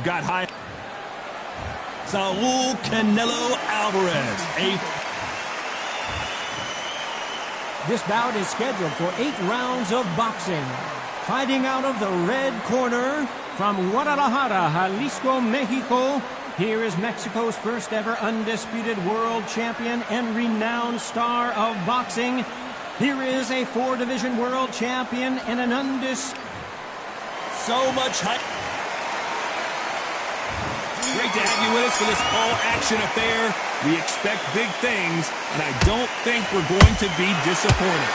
You've got high. Saul Canelo Alvarez. This bout is scheduled for 8 rounds of boxing. Fighting out of the red corner from Guadalajara, Jalisco, Mexico. Here is Mexico's first ever undisputed world champion and renowned star of boxing. Here is a 4-division world champion and an undisputed. So much hype. Great to have you with us for this all-action affair. We expect big things, and I don't think we're going to be disappointed.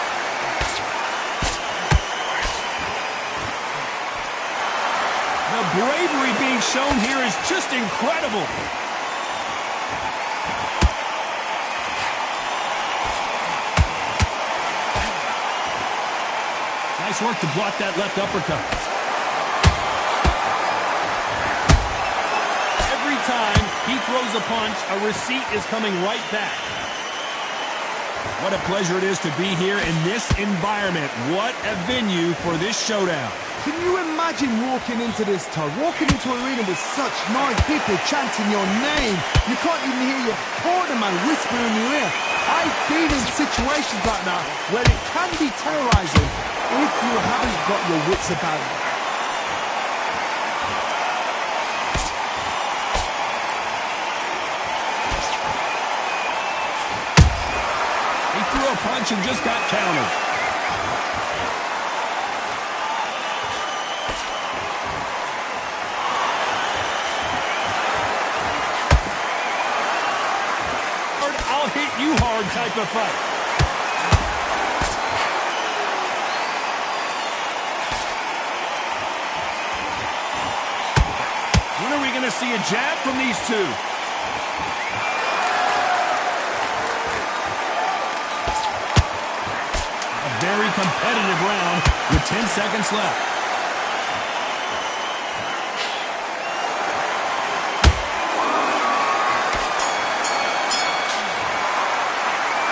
The bravery being shown here is just incredible. Nice work to block that left uppercut. Time he throws a punch, a receipt is coming right back. What a pleasure it is to be here in this environment. What a venue for this showdown. Can you imagine walking into this, Todd? Walking into an arena with such noise, people chanting your name. You can't even hear your cornerman whisper in your ear. I've been in situations like that where it can be terrorizing if you haven't got your wits about you. A punch and just got countered. I'll hit you hard type of fight. When are we going to see a jab from these two? Very competitive round with 10 seconds left.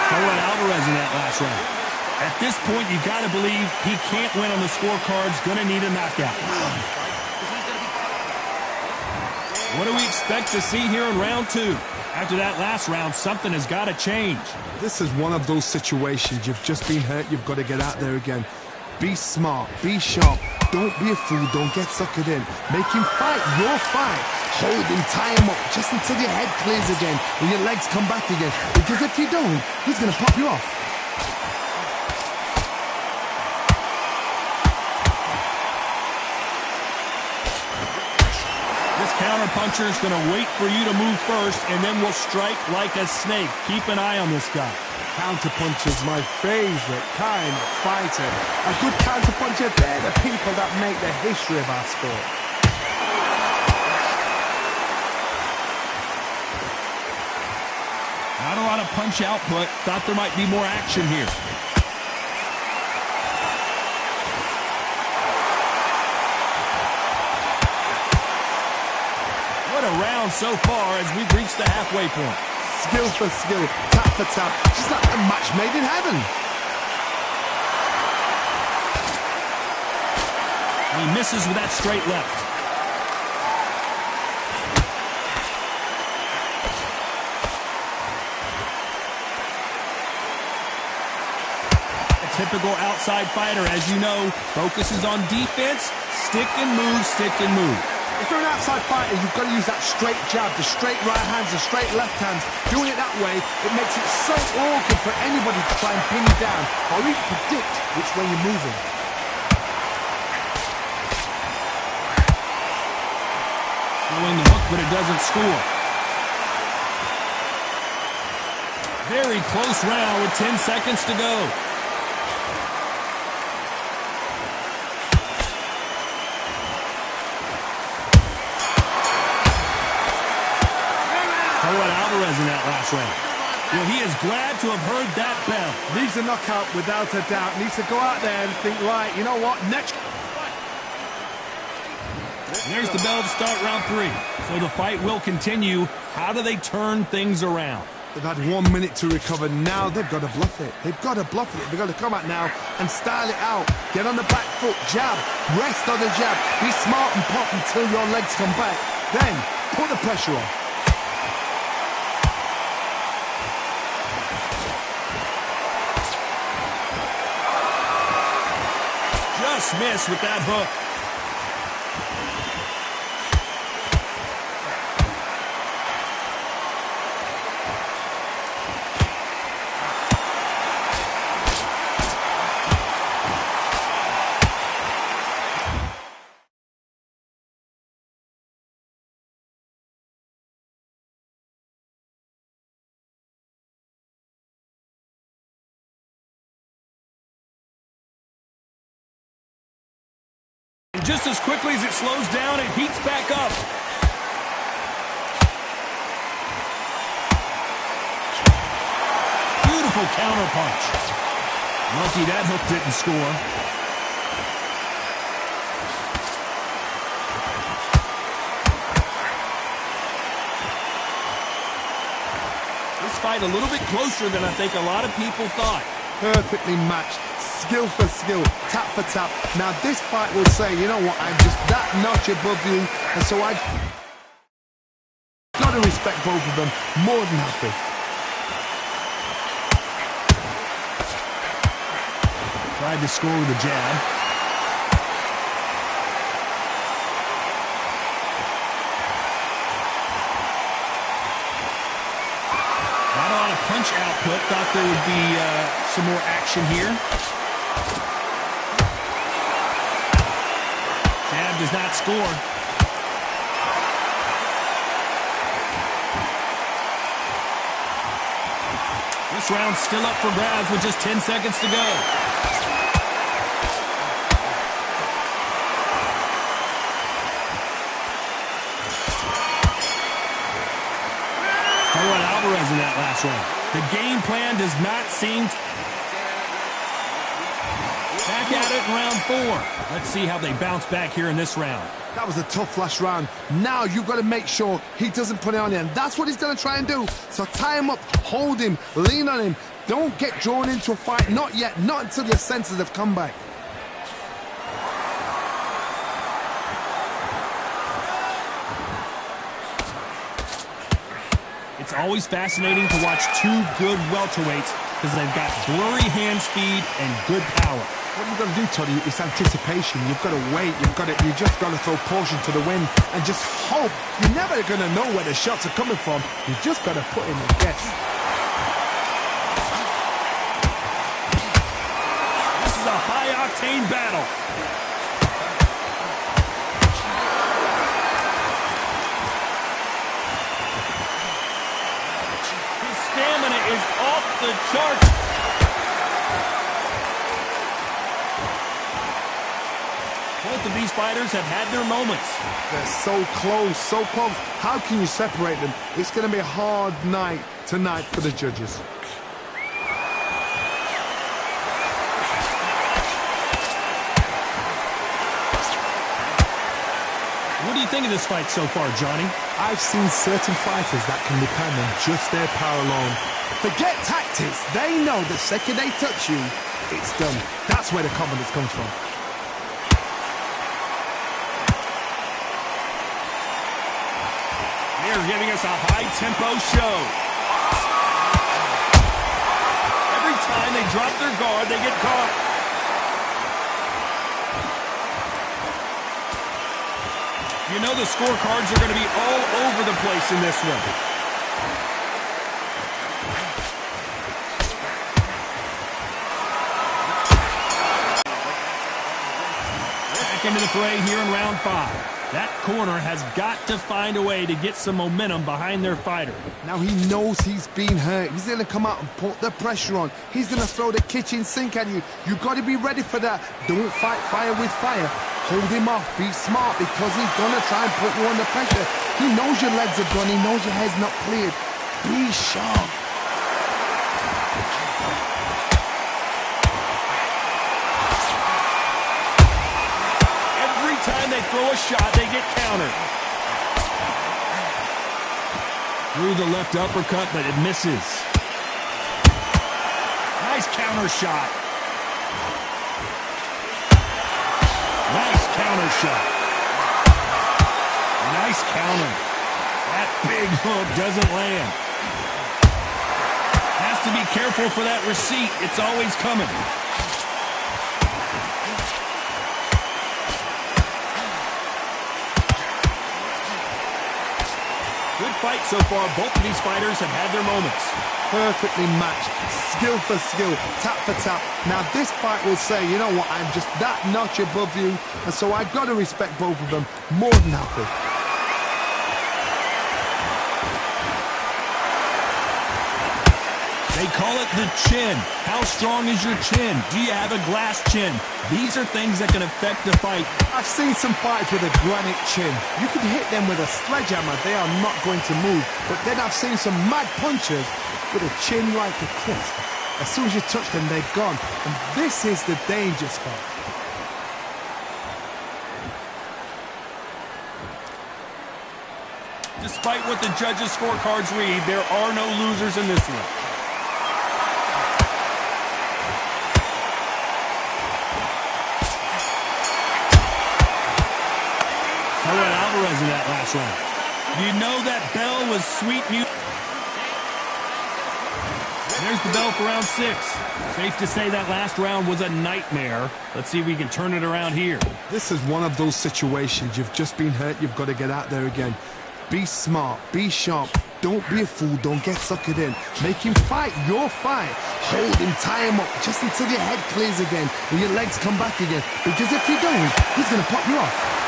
Throwing Alvarez in that last round. At this point, you got to believe he can't win on the scorecards. Going to need a knockout. What do we expect to see here in round 2? After that last round, something has got to change. This is one of those situations. You've just been hurt. You've got to get out there again. Be smart. Be sharp. Don't be a fool. Don't get suckered in. Make him fight your fight. Hold him, tie him up, just until your head clears again and your legs come back again. Because if you don't, he's going to pop you off. Counter-puncher is going to wait for you to move first, and then will strike like a snake. Keep an eye on this guy. Counter-puncher is my favorite kind of fighter. A good counter-puncher, they're the people that make the history of our sport. Not a lot of punch output. Thought there might be more action here. Round so far as we've reached the halfway point. Skill for skill, tap for tap, just like a match made in heaven. He misses with that straight left. A typical outside fighter, as you know, focuses on defense, stick and move, stick and move. If you're an outside fighter, you've got to use that straight jab, the straight right hands, the straight left hands. Doing it that way, it makes it so awkward for anybody to try and pin you down or even predict which way you're moving. Throwing the hook, but it doesn't score. Very close round with 10 seconds to go. Alvarez in that last round. Well, he is glad to have heard that bell. Needs a knockout without a doubt. Needs to go out there and think, right, you know what, next. There's the bell to start round 3. So the fight will continue. How do they turn things around? They've had 1 minute to recover. Now they've got to bluff it. They've got to bluff it. They've got to come out now and style it out. Get on the back foot, jab, rest on the jab. Be smart and pop until your legs come back. Then, put the pressure on. Just missed with that hook. Just as quickly as it slows down, it heats back up. Beautiful counter punch. Lucky that hook didn't score. This fight a little bit closer than I think a lot of people thought. Perfectly matched. Skill for skill, tap for tap. Now this fight will say, you know what, I'm just that notch above you, and so I gotta respect both of them, more than happy. Tried to score with a jab. Not a lot of punch output. Thought there would be some more action here. Jab does not score. This round's still up for grabs with just 10 seconds to go. Tell what Alvarez in that last round. The game plan does not seem to... Back at it in round 4. Let's see how they bounce back here in this round. That was a tough last round. Now you've got to make sure he doesn't put it on you, and that's what he's going to try and do. So tie him up, hold him, lean on him. Don't get drawn into a fight. Not yet. Not until your senses have come back. It's always fascinating to watch two good welterweights because they've got blurry hand speed and good power. What you've got to do, Toddy, is anticipation. You've got to wait. You just got to throw caution to the wind and just hope. You're never going to know where the shots are coming from. You just got to put in a guess. This is a high-octane battle. His stamina is off the charts. Both of these fighters have had their moments. They're so close, so close. How can you separate them? It's going to be a hard night tonight for the judges. What do you think of this fight so far, Johnny? I've seen certain fighters that can depend on just their power alone. Forget tactics. They know the second they touch you, it's done. That's where the confidence comes from. They're giving us a high-tempo show. Every time they drop their guard, they get caught. You know the scorecards are going to be all over the place in this one. Back into the fray here in round 5. That corner has got to find a way to get some momentum behind their fighter. Now he knows he's been hurt. He's going to come out and put the pressure on. He's going to throw the kitchen sink at you. You've got to be ready for that. Don't fight fire with fire. Hold him off. Be smart because he's going to try and put you under pressure. He knows your legs are gone. He knows your head's not cleared. Be sharp. Time they throw a shot, they get countered. Through the left uppercut, but it misses. Nice counter shot. Nice counter shot. Nice counter. That big hook doesn't land. Has to be careful for that receipt. It's always coming. Good fight so far. Both of these fighters have had their moments. Perfectly matched, skill for skill, tap for tap. Now this fight will say, you know what, I'm just that notch above you, and so I've got to respect both of them more than happy. They call it the chin. How strong is your chin? Do you have a glass chin? These are things that can affect the fight. I've seen some fighters with a granite chin. You could hit them with a sledgehammer, they are not going to move. But then I've seen some mad punchers with a chin like a crisp. As soon as you touch them, they're gone. And this is the danger spot. Despite what the judges' scorecards read, there are no losers in this one. Alvarez in that last round. You know that bell was sweet music. There's the bell for round 6. Safe to say that last round was a nightmare. Let's see if we can turn it around here. This is one of those situations. You've just been hurt, you've got to get out there again. Be smart, be sharp. Don't be a fool, don't get suckered in. Make him fight your fight. Hold him, tie him up, just until your head clears again and your legs come back again. Because if you don't, he's going to pop you off.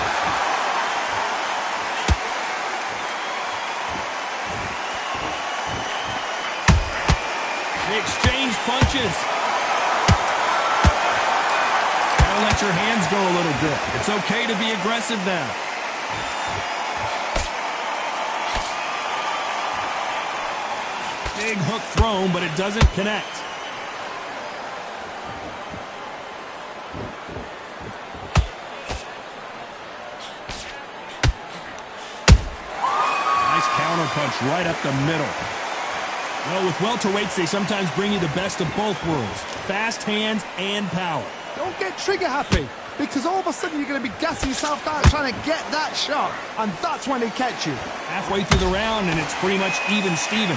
They exchange punches. Gotta let your hands go a little bit. It's okay to be aggressive now. Big hook thrown, but it doesn't connect. Nice counter punch right up the middle. Well, with welterweights, they sometimes bring you the best of both worlds. Fast hands and power. Don't get trigger happy, because all of a sudden you're going to be gassing yourself out trying to get that shot, and that's when they catch you. Halfway through the round, and it's pretty much even Steven.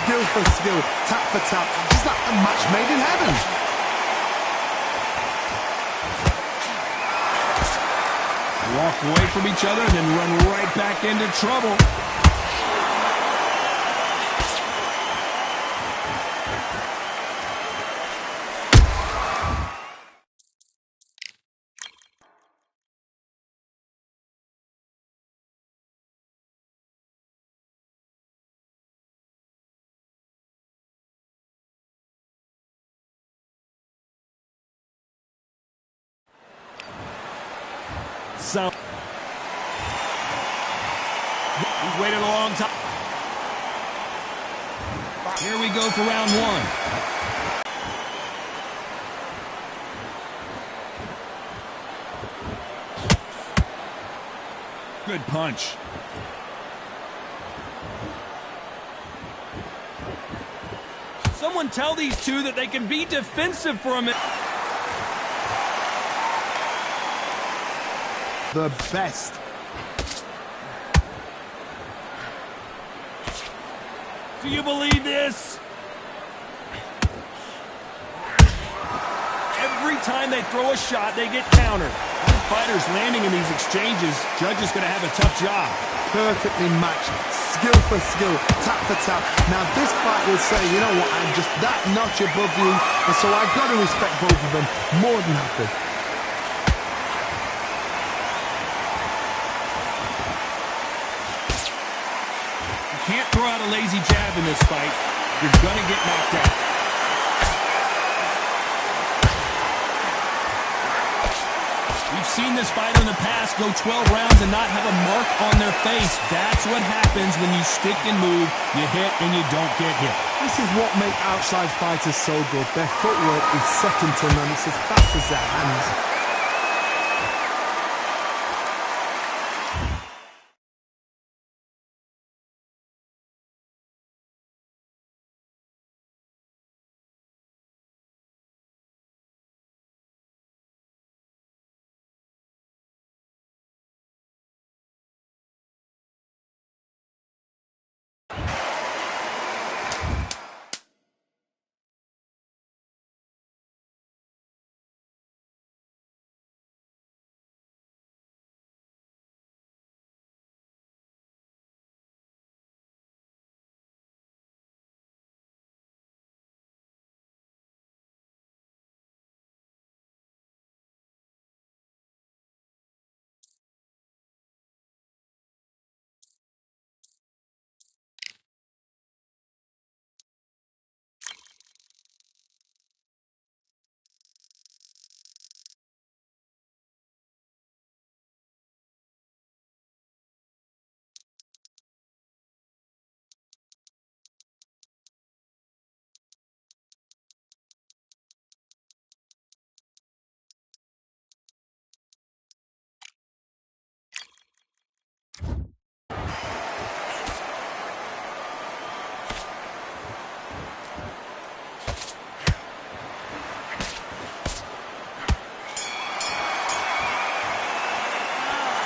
Skill for skill, tap for tap, just like a match made in heaven. Walk away from each other, and then run right back into trouble. So he's waited a long time. Here we go for round 1. Good punch. Someone tell these two that they can be defensive for a minute. The best. Do you believe this? Every time they throw a shot, they get countered. Fighters landing in these exchanges, judges going to have a tough job. Perfectly matched, skill for skill, tap for tap. Now this fight will say, you know what, I'm just that notch above you, and so I've got to respect both of them more than happy. Can't throw out a lazy jab in this fight. You're gonna get knocked out. We've seen this fighter in the past go 12 rounds and not have a mark on their face. That's what happens when you stick and move, you hit and you don't get hit. This is what makes outside fighters so good. Their footwork is second to none. It's as fast as their hands.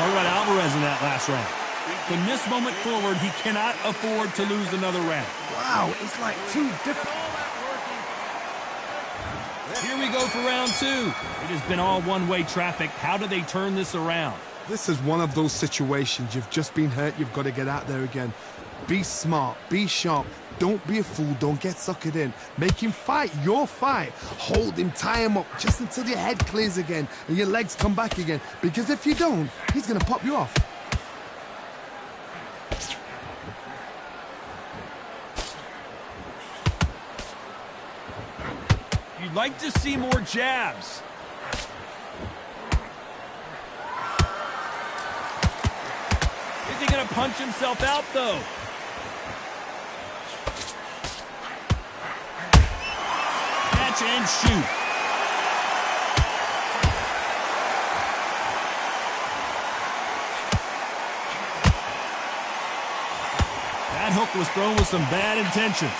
Talk about Alvarez in that last round. From this moment forward, he cannot afford to lose another round. Wow, it's like two different... Here we go for round two. It has been all one-way traffic. How do they turn this around? This is one of those situations. You've just been hurt. You've got to get out there again. Be smart. Be sharp. Don't be a fool. Don't get suckered in. Make him fight your fight. Hold him. Tie him up just until your head clears again and your legs come back again. Because if you don't, he's going to pop you off. You'd like to see more jabs. Is he going to punch himself out, though? Catch and shoot. That hook was thrown with some bad intentions.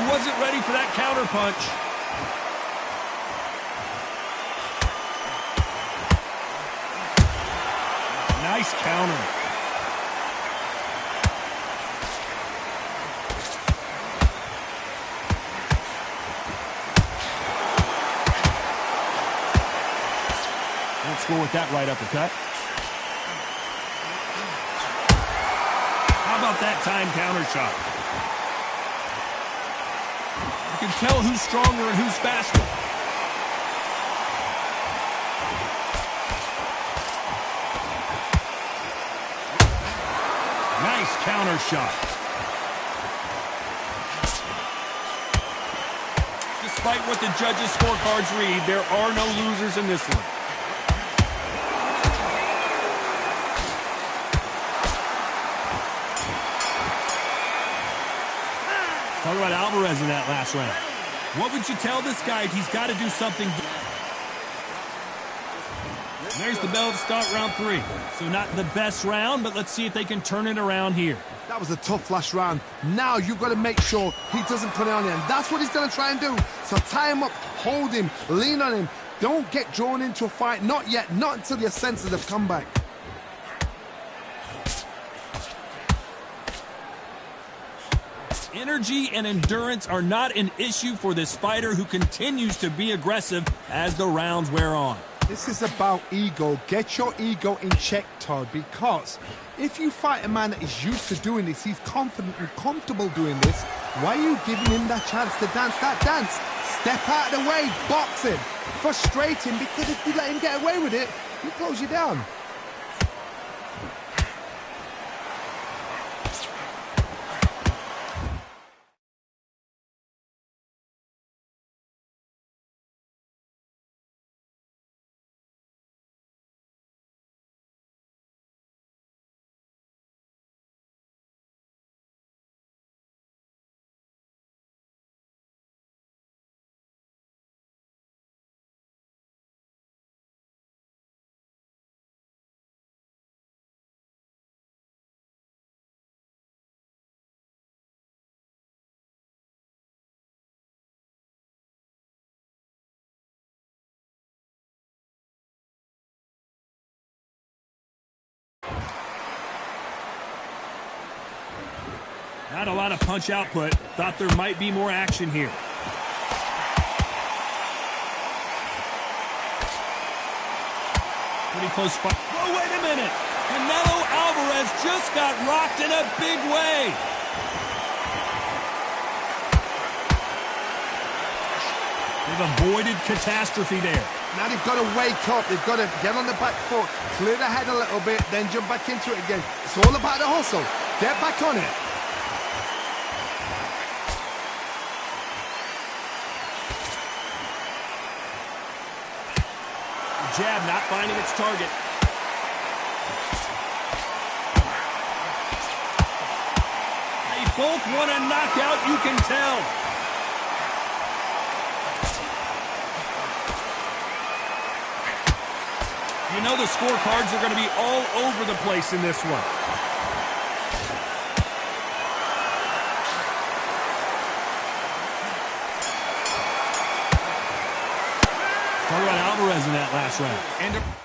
Wasn't ready for that counter punch. Nice counter. Don't score with that right uppercut. How about that time counter shot? You can tell who's stronger and who's faster. Nice counter shot. Despite what the judges' scorecards read, there are no losers in this one. Talk about Alvarez in that last round. What would you tell this guy if he's got to do something? There's the bell to start round three. So not the best round, but let's see if they can turn it around here. That was a tough last round. Now you've got to make sure he doesn't put it on him. That's what he's going to try and do. So tie him up, hold him, lean on him. Don't get drawn into a fight. Not yet. Not until your senses have come back. Energy and endurance are not an issue for this fighter who continues to be aggressive as the rounds wear on. This is about ego. Get your ego in check, Todd, because if you fight a man that is used to doing this, he's confident and comfortable doing this, why are you giving him that chance to dance that dance? Step out of the way, box him, frustrate him, because if you let him get away with it, he'll close you down. Not a lot of punch output. Thought there might be more action here. Pretty close fight. Oh, wait a minute. Canelo Alvarez just got rocked in a big way. They've avoided catastrophe there. Now they've got to wake up. They've got to get on the back foot, clear the head a little bit, then jump back into it again. It's all about the hustle. Get back on it. Jab not finding its target. They both want a knockout, you can tell. You know the scorecards are going to be all over the place in this one. Talk about Alvarez in that last round. And